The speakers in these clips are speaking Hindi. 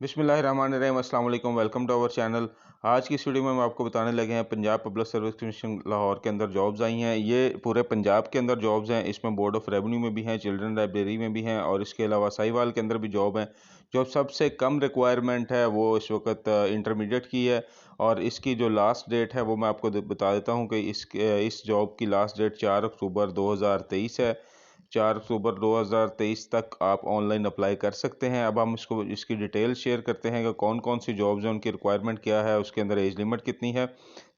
बिस्मिल्लाहिर्रहमानिर्रहीम, अस्सलाम वालेकुम। Welcome to our channel. आज की इस वीडियो में हम आपको बताने लगे हैं Punjab public service commission Lahore के अंदर जॉब्स आई हैं। ये पूरे पंजाब के अंदर जॉब्स हैं। इसमें बोर्ड ऑफ रेवेन्यू में भी हैं, चिल्ड्रन लाइब्रेरी में भी हैं और इसके अलावा साहिवाल के अंदर भी जॉब है। जो सबसे कम रिक्वायरमेंट है वो इस वक्त इंटरमीडिएट की है और इसकी जो लास्ट डेट है वो मैं आपको बता देता हूँ कि इस जॉब की लास्ट डेट 4 अक्टूबर 2023 है। 4 अक्टूबर 2023 तक आप ऑनलाइन अप्लाई कर सकते हैं। अब हम इसकी डिटेल शेयर करते हैं कि कौन कौन सी जॉब्स हैं, उनकी रिक्वायरमेंट क्या है, उसके अंदर एज लिमिट कितनी है।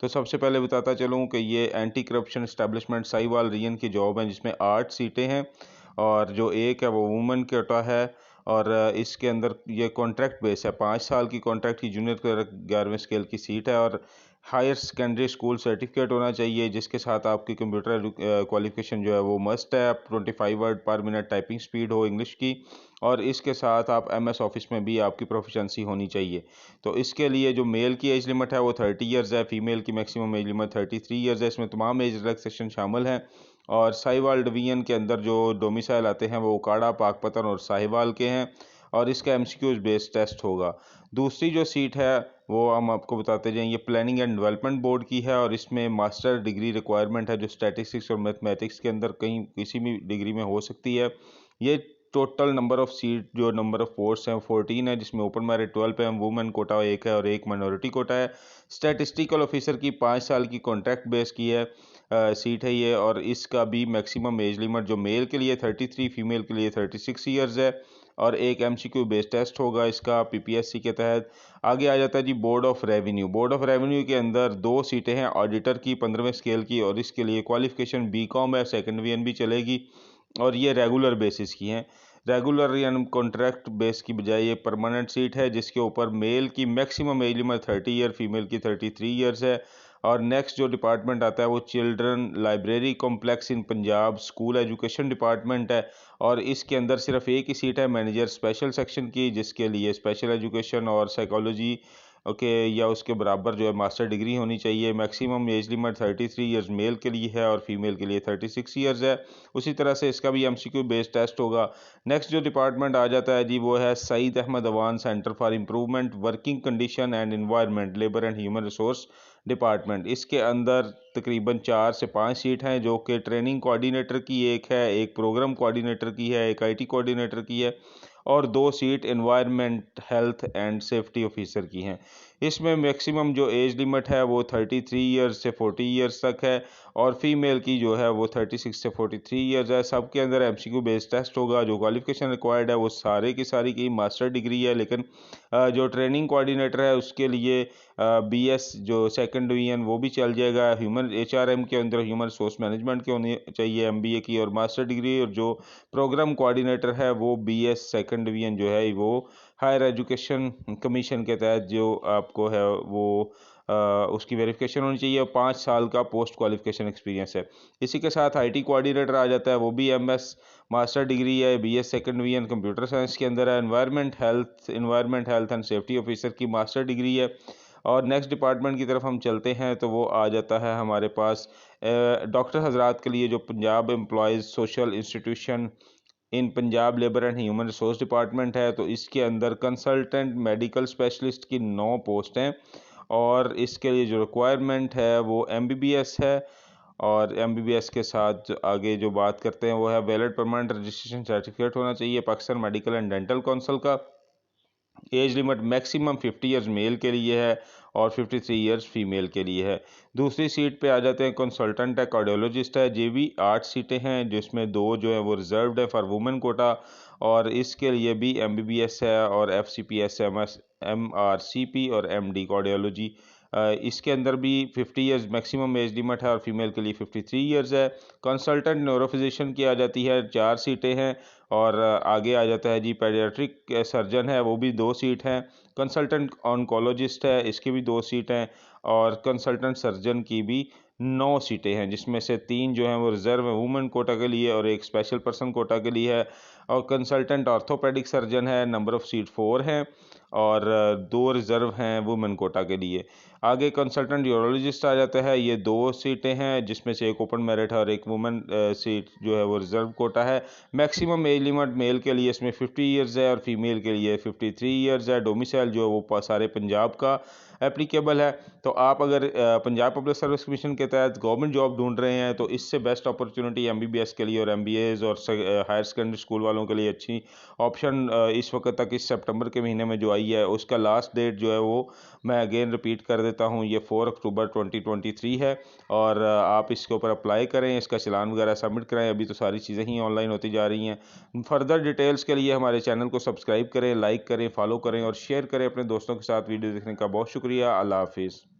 तो सबसे पहले बताता चलूँ कि ये anti corruption establishment Sahiwal region की जॉब है जिसमें 8 सीटें हैं और जो एक है वो वुमेन कोटा है और इसके अंदर ये कॉन्ट्रैक्ट बेस है। 5 साल की कॉन्ट्रैक्ट की जूनियर क्लर्क 11वें स्केल की सीट है और हायर सेकेंडरी स्कूल सर्टिफिकेट होना चाहिए जिसके साथ आपकी कंप्यूटर क्वालिफिकेशन जो है वो मस्ट है। 25 वर्ड पर मिनट टाइपिंग स्पीड हो इंग्लिश की और इसके साथ आप एमएस ऑफिस में भी आपकी प्रोफिशेंसी होनी चाहिए। तो इसके लिए जो मेल की एज लिमिट है वो 30 ईयर्स है, फीमेल की मैक्सिमम एज लिमिट 33 ईयर्स है। इसमें तमाम एज रिलैक्सेशन शामिल हैं और साहिवाल डिवीजन के अंदर जो डोमिसाइल आते हैं वो उकाड़ा, पाकपतन और साहिवाल के हैं और इसका एमसीक्यूज बेस्ड टेस्ट होगा। दूसरी जो सीट है वो हम आपको बताते जाएं, ये प्लानिंग एंड डेवलपमेंट बोर्ड की है और इसमें मास्टर डिग्री रिक्वायरमेंट है जो स्टैटिस्टिक्स और मैथमेटिक्स के अंदर कहीं किसी भी डिग्री में हो सकती है। ये टोटल नंबर ऑफ सीट जो नंबर ऑफ पोस्ट हैं 14 है जिसमें ओपन मेरिट 12 है, वुमेन कोटा एक है और एक माइनॉरिटी कोटा है। स्टैटिस्टिकल ऑफिसर की 5 साल की कॉन्ट्रैक्ट बेस की है सीट है ये और इसका भी मैक्सिमम एज लिमिट जो मेल के लिए 33, फीमेल के लिए 36 ईयर्स है और एक एमसीक्यू बेस्ड टेस्ट होगा इसका पीपीएससी के तहत। आगे आ जाता है जी board of revenue. Board of revenue के अंदर 2 सीटें हैं ऑडिटर की 15वें स्केल की और इसके लिए क्वालिफिकेशन बीकॉम है, सेकंड वीएन भी चलेगी और ये रेगुलर बेसिस की हैं। रेगुलर यानी कॉन्ट्रैक्ट बेस की बजाय ये परमानेंट सीट है जिसके ऊपर मेल की maximum age limit 30 year, female की 33 ईयर्स है। और नेक्स्ट जो डिपार्टमेंट आता है वो children library complex in Punjab school education department है और इसके अंदर सिर्फ एक ही सीट है मैनेजर स्पेशल सेक्शन की जिसके लिए स्पेशल एजुकेशन और साइकोलॉजी ओके या उसके बराबर जो है मास्टर डिग्री होनी चाहिए। Maximum age limit 33 years male के लिए है और फीमेल के लिए 36 ईयर्स है। उसी तरह से इसका भी एमसीक्यू बेस्ड टेस्ट होगा। नेक्स्ट जो डिपार्टमेंट आ जाता है जी वो है Saeed Ahmad Awan centre for improvement working condition and environment labour and human resource department. इसके अंदर तकरीबन 4 से 5 सीट हैं जो कि ट्रेनिंग कोऑर्डिनेटर की एक है, एक प्रोग्राम कोऑर्डिनेटर की है, एक आईटी कोऑर्डिनेटर की है और 2 seat environment health and safety officer की हैं। इसमें मैक्सिमम जो एज लिमिट है वो 33 ईयर्स से 40 ईयर्स तक है और फीमेल की जो है वो 36 से 43 ईयर्स है। सबके अंदर एमसीक्यू बेस्ड टेस्ट होगा। जो क्वालिफिकेशन रिक्वायर्ड है वो सारे की सारी की मास्टर डिग्री है लेकिन जो ट्रेनिंग कोऑर्डिनेटर है उसके लिए बीएस जो सेकंड डिवीजन वो भी चल जाएगा। ह्यूमन एचआरएम के अंदर ह्यूमन रिसोर्स मैनेजमेंट के होनी चाहिए एमबीए की और मास्टर डिग्री। और जो प्रोग्राम कोऑर्डिनेटर है वो बीएस सेकंड डिवीजन जो है वो हायर एजुकेशन कमीशन के तहत जो आपको है वो उसकी वेरिफिकेशन होनी चाहिए और 5 साल का पोस्ट क्वालिफिकेशन एक्सपीरियंस है। इसी के साथ आईटी कोऑर्डिनेटर आ जाता है, वो भी एमएस मास्टर डिग्री है, BS second division computer science के अंदर है। Environment health and safety officer की मास्टर डिग्री है। और नेक्स्ट डिपार्टमेंट की तरफ हम चलते हैं तो वो आ जाता है हमारे पास डॉक्टर हजरात के लिए जो Punjab employees social institution in Punjab labour and human resource department है। तो इसके अंदर कंसल्टेंट मेडिकल स्पेशलिस्ट की 9 पोस्ट हैं और इसके लिए जो रिक्वायरमेंट है वो एमबीबीएस है और एमबीबीएस के साथ आगे जो बात करते हैं वो है वैलिड परमानेंट रजिस्ट्रेशन सर्टिफिकेट होना चाहिए Pakistan medical and dental council का। Age limit maximum 50 years male के लिए है और 53 ईयर्स फीमेल के लिए है। दूसरी सीट पे आ जाते हैं कंसल्टेंट है, कार्डियोलॉजिस्ट है। जे भी 8 सीटें हैं जिसमें 2 जो है वो रिजर्व्ड है फॉर वुमेन कोटा और इसके लिए भी एमबीबीएस है और एफसीपीएस एमआरसीपी और एमडी कार्डियोलॉजी। इसके अंदर भी 50 ईयर्स मैक्सिमम एज लिमिट है और फीमेल के लिए 53 ईयर्स है। कंसल्टेंट न्यूरोफिजिशियन की आ जाती है, 4 सीटें हैं और आगे आ जाता है जी पेडियाट्रिक सर्जन है, वो भी 2 सीट हैं। कंसल्टेंट ऑन्कोलॉजिस्ट है, इसकी भी 2 सीट हैं और कंसल्टेंट सर्जन की भी 9 सीटें हैं जिसमें से 3 जो हैं वो रिजर्व है वुमेन कोटा के लिए और एक स्पेशल पर्सन कोटा के लिए है। और कंसल्टेंट ऑर्थोपेडिक सर्जन है, नंबर ऑफ़ सीट 4 हैं और 2 रिज़र्व हैं वुमेन कोटा के लिए। आगे कंसल्टेंट यूरोलॉजिस्ट आ जाता है, ये 2 सीटें हैं जिसमें से एक ओपन मेरिट है और एक वुमेन सीट जो है वो रिज़र्व कोटा है। मैक्सिमम एज लिमिट मेल के लिए इसमें 50 ईयर्स है और फीमेल के लिए 53 ईयर्स है। डोमिसाइल जो है वो सारे पंजाब का एप्लीकेबल है। तो आप अगर पंजाब पब्लिक सर्विस कमीशन के तहत गवर्नमेंट जॉब ढूंढ रहे हैं तो इससे बेस्ट अपॉर्चुनिटी MBBS के लिए और MBAs और हायर सेकेंडरी स्कूल वालों के लिए अच्छी ऑप्शन इस वक्त तक इस सितंबर के महीने में जो आई है उसका लास्ट डेट जो है वो मैं अगेन रिपीट कर देता हूँ, ये 4 अक्टूबर 2023 है। और आप इसके ऊपर अप्लाई करें, इसका चालान वगैरह सबमिट कराएं। अभी तो सारी चीज़ें ही ऑनलाइन होती जा रही हैं। फर्दर डिटेल्स के लिए हमारे चैनल को सब्सक्राइब करें, लाइक करें, फॉलो करें और शेयर करें अपने दोस्तों के साथ। वीडियो देखने का बहुत शुक्रिया। अल्लाह हाफिज़।